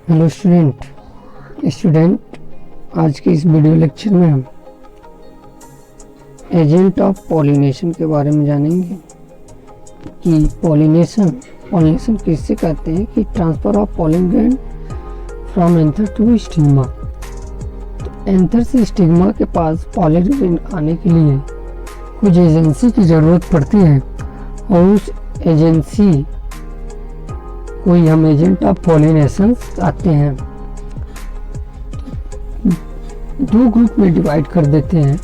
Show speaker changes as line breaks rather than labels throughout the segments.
Hello student, आज के इस वीडियो लेक्चर में हम एजेंट ऑफ पॉलिनेशन के बारे में जानेंगे कि पॉलिनेशन किससे कहते हैं कि transfer of pollen grain from anther to stigma. तो एंथर से स्टिग्मा के पास पॉलन ग्रेन आने के लिए कुछ एजेंसी की ज़रूरत पड़ती है और उस एजेंसी को हम एजेंट ऑफ पॉलिनेशन कहते हैं। दो ग्रुप में डिवाइड कर देते हैं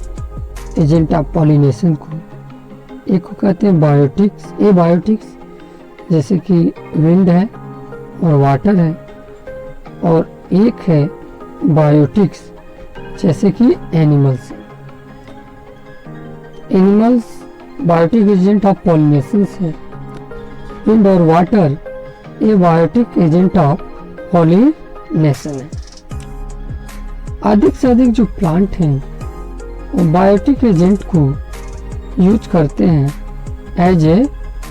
एजेंट ऑफ पॉलिनेशन को। एक को कहते हैं बायोटिक्स, एबायोटिक्स जैसे कि विंड है और वाटर है, और एक है बायोटिक्स जैसे कि animals. Biotic agent of pollination है, विंड और water abiotic agent of pollination है। अधिक से अधिक जो प्लांट हैं वो बायोटिक एजेंट को यूज करते हैं एज ए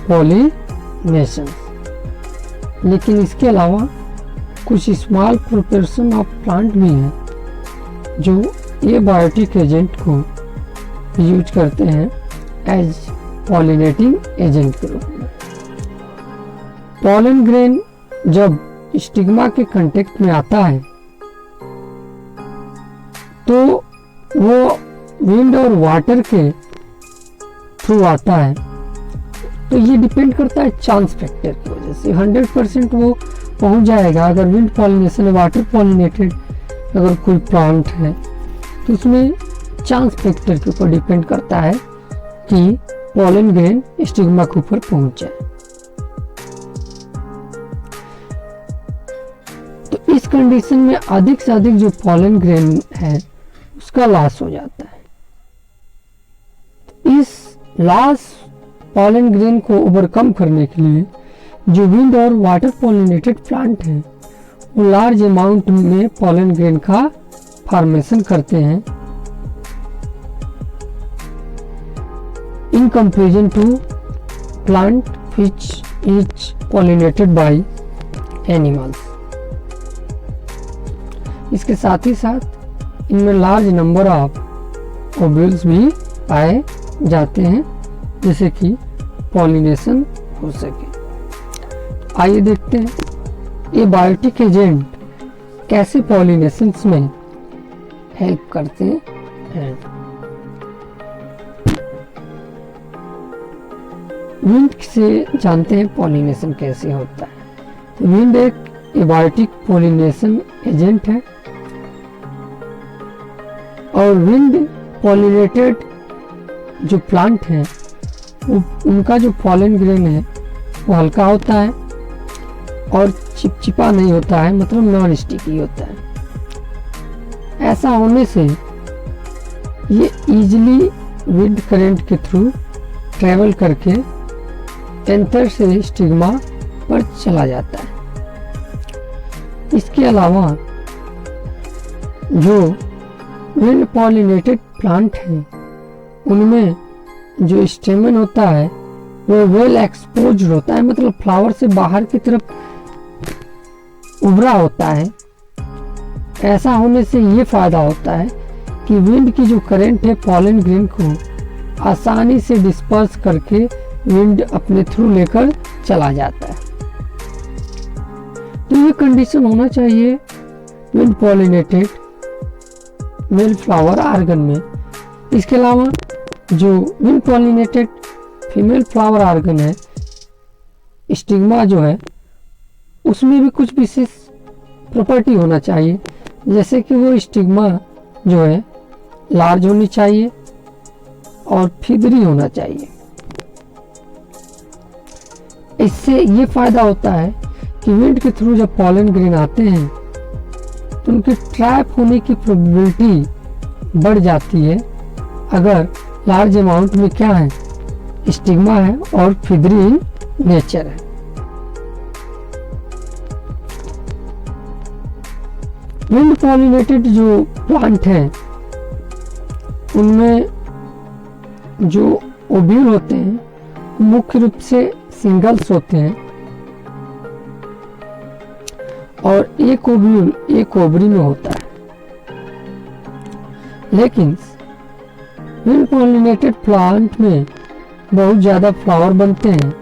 पॉलिनेशन, लेकिन इसके अलावा कुछ स्मॉल प्रोपोर्शन ऑफ प्लांट भी हैं जो एबायोटिक एजेंट को यूज करते हैं एज पॉलिनेटिंग एजेंट के रूप में। पॉलन ग्रेन जब स्टिग्मा के कांटेक्ट में आता है तो वो विंड और वाटर के थ्रू आता है, तो ये डिपेंड करता है चांस फैक्टर की वजह से। 100% वो पहुंच जाएगा अगर विंड पॉलिनेशन है, वाटर पॉलिनेटेड अगर कोई प्लांट है तो उसमें चांस फैक्टर के ऊपर डिपेंड करता है कि पॉलन ग्रेन स्टिग्मा के ऊपर पहुंच जाए। तो इस कंडीशन में अधिक से अधिक जो पॉलन ग्रेन है उसका लॉस हो जाता है। इस लॉस पॉलन ग्रेन को ओवरकम करने के लिए जो विंड और वाटर पॉलिनेटेड प्लांट हैं वो लार्ज अमाउंट में पॉलन ग्रेन का फॉर्मेशन करते हैं in comparison to plant which is pollinated by animals. इसके साथ ही साथ इनमें लार्ज नंबर ऑफ ओव्यूल्स भी पाए जाते हैं जिससे कि पॉलिनेशन हो सके। आइए देखते हैं ये बायोटिक एजेंट कैसे पॉलिनेशन में हेल्प करते हैं। विंड से जानते हैं पॉलिनेशन कैसे होता है। तो विंड एक एबायोटिक पॉलिनेशन एजेंट है और विंड पॉलिनेटेड जो प्लांट हैं उनका जो पॉलन ग्रेन है वो हल्का होता है और चिपचिपा नहीं होता है, मतलब नॉन स्टिकी होता है। ऐसा होने से ये इजीली विंड करंट के थ्रू ट्रेवल करके एंथर से स्टिग्मा पर चला जाता है। इसके अलावा जो विंड पॉलिनेटेड प्लांट हैं उनमें जो स्टेमन होता है वो वेल एक्सपोज्ड होता है, मतलब फ्लावर से बाहर की तरफ उभरा होता है। ऐसा होने से ये फायदा होता है कि विंड की जो करंट है पॉलन ग्रेन को आसानी से डिस्पर्स करके विंड अपने थ्रू लेकर चला जाता है। तो ये कंडीशन होना चाहिए wind pollinated male flower organ में। इसके अलावा जो wind pollinated female flower organ है स्टिग्मा जो है उसमें भी कुछ विशेष प्रॉपर्टी होना चाहिए, जैसे कि वो स्टिग्मा जो है लार्ज होनी चाहिए और फिदरी होना चाहिए। इससे ये फायदा होता है कि विंड के थ्रू जब पॉलन ग्रेन आते हैं तो उनके ट्रैप होने की प्रोबेबिलिटी बढ़ जाती है अगर लार्ज अमाउंट में क्या है, स्टिग्मा है और फिदरी इन नेचर है। विंड पॉलिनेटेड जो प्लांट हैं उनमें जो ओव्यूल होते हैं मुख्य रूप से सिंगल्स होते हैं और एक ओव्यूल एक ओवरी में होता है। लेकिन विंड पॉलिनेटेड प्लांट में बहुत ज़्यादा फ्लावर बनते हैं,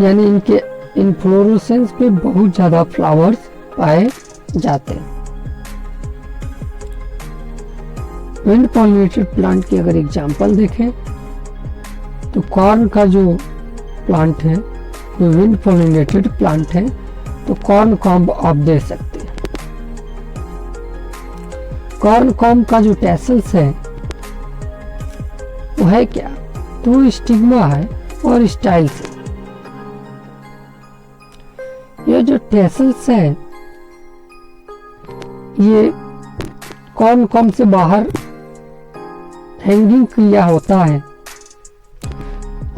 यानी इनके इन्फ्लोरेसेंस पे बहुत ज़्यादा फ्लावर्स पाए जाते हैं। विंड पॉलिनेटेड प्लांट की अगर एग्जांपल देखें तो कॉर्न का जो प्लांट है वो विंड पॉलिनेटेड प्लांट है, तो कॉर्न कॉम्ब आप दे सकते हैं। कॉर्न कॉम्ब का जो टैसल्स है वो है क्या, तो वो स्टिग्मा है और स्टाइल्स है। ये जो टैसल्स है ये कॉर्न कॉम्ब से बाहर हैंगिंग किया होता है,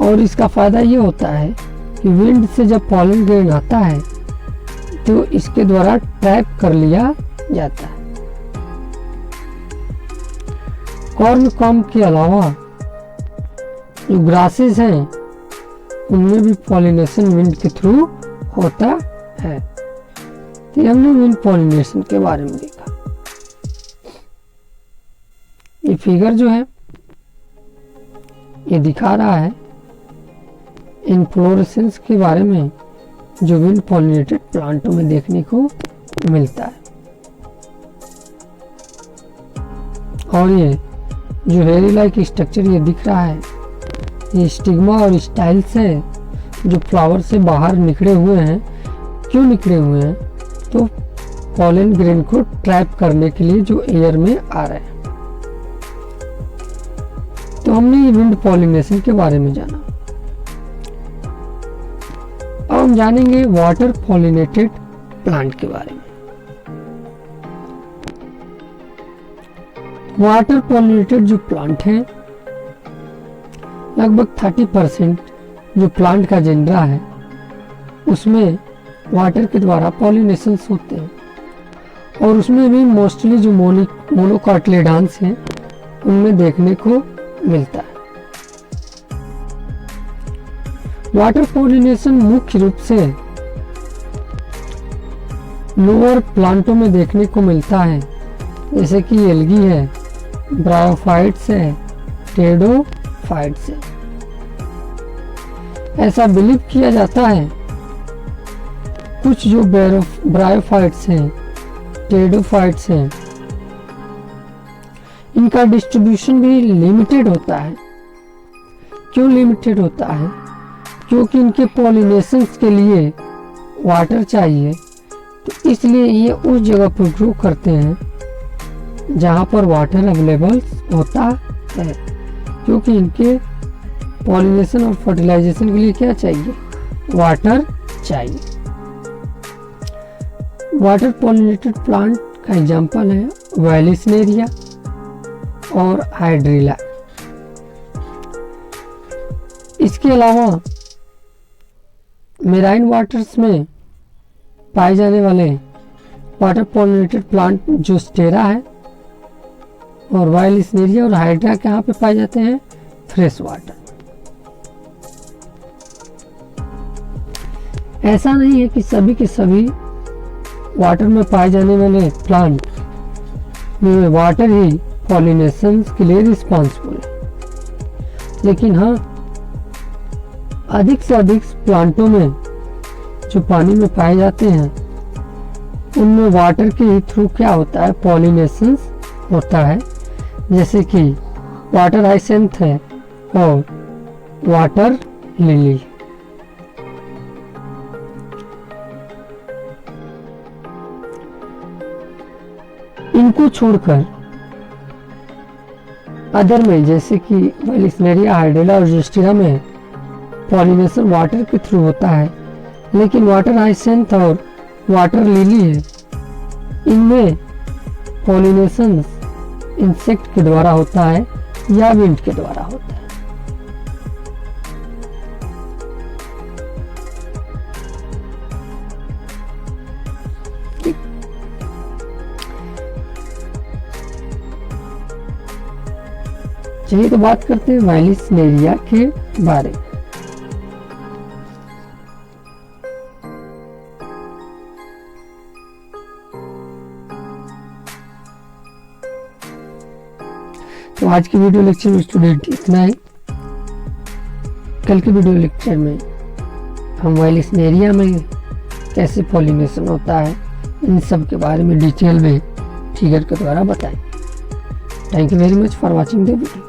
और इसका फायदा ये होता है कि विंड से जब पॉलन ग्रेन आता है तो इसके द्वारा ट्रैप कर लिया जाता है। कॉर्न कॉम्ब के अलावा जो ग्रासेस हैं उनमें भी पॉलिनेशन विंड के थ्रू होता है। तो हमने विंड पॉलिनेशन के बारे में देखा। ये फिगर जो है ये दिखा रहा है इन्फ्लोरेसेंस के बारे में जो विंड पॉलिनेटेड प्लांटों में देखने को मिलता है। और ये जो हेरी लाइक स्ट्रक्चर ये दिख रहा है ये स्टिग्मा और स्टाइल्स है जो फ्लावर से बाहर निकले हुए हैं। क्यों निकले हुए हैं, तो पॉलन ग्रेन को ट्रैप करने के लिए जो एयर में आ रहे हैं। तो हमने ये विंड पॉलिनेशन के बारे में जाना। अब हम जानेंगे वाटर पॉलिनेटेड प्लांट के बारे में। वाटर पॉलिनेटेड जो प्लांट है लगभग 30% जो प्लांट का जेनरा है उसमें वाटर के द्वारा पॉलिनेशंस होते हैं, और उसमें भी मोस्टली जो मोनोकोटिलेडॉन्स हैं उनमें देखने को मिलता है। वाटर पॉलिनेशन मुख्य रूप से लोअर प्लांटों में देखने को मिलता है, जैसे कि एल्गी है, ब्रायोफाइट्स है, टेडोफाइट्स है। ऐसा बिलीव किया जाता है कुछ जो ब्रायोफाइट्स हैं, टेडोफाइट्स हैं, इनका डिस्ट्रीब्यूशन भी लिमिटेड होता है। क्यों लिमिटेड होता है, क्योंकि इनके पॉलिनेशंस के लिए वाटर चाहिए, तो इसलिए ये उस जगह पर ग्रो करते हैं जहाँ पर वाटर अवेलेबल होता है, क्योंकि इनके पॉलिनेशन और फर्टिलाइजेशन के लिए क्या चाहिए, वाटर चाहिए। वाटर पॉलिनेटेड प्लांट का एग्जांपल है वैलिसनेरिया और हाइड्रिला। इसके अलावा मेराइन वाटर्स में पाए जाने वाले वाटर पॉलिनेटेड प्लांट जोस्टेरा है, और वैलिसनेरिया और हाइड्रा कहाँ पे पाए जाते हैं, फ्रेश वाटर। ऐसा नहीं है कि सभी के सभी वाटर में पाए जाने वाले प्लांट में वाटर ही पॉलिनेशन के लिए रिस्पॉन्सिबल है, लेकिन हाँ अधिक से अधिक प्लांटों में जो पानी में पाए जाते हैं उनमें वाटर के थ्रू क्या होता है, पॉलिनेशन होता है, जैसे कि वाटर हाइसेंथ है और वाटर लिली। इनको छोड़कर अदर में जैसे कि वैलिसनेरिया, हाइड्रिला और जोस्टेरा में पॉलिनेशन वाटर के थ्रू होता है, लेकिन वाटर हाइसेंथ और वाटर लिली है इनमें पॉलिनेशन इंसेक्ट के द्वारा होता है या विंड के द्वारा होता है। चलिए तो बात करते हैं वैलिसनेरिया के बारे में। तो आज की वीडियो लेक्चर में स्टूडेंट इतना ही। कल के वीडियो लेक्चर में हम वाइल्सनेरिया में कैसे पॉलिनेशन होता है इन सब के बारे में डिटेल में फिगर के द्वारा बताएं। Thank you very much for watching the video.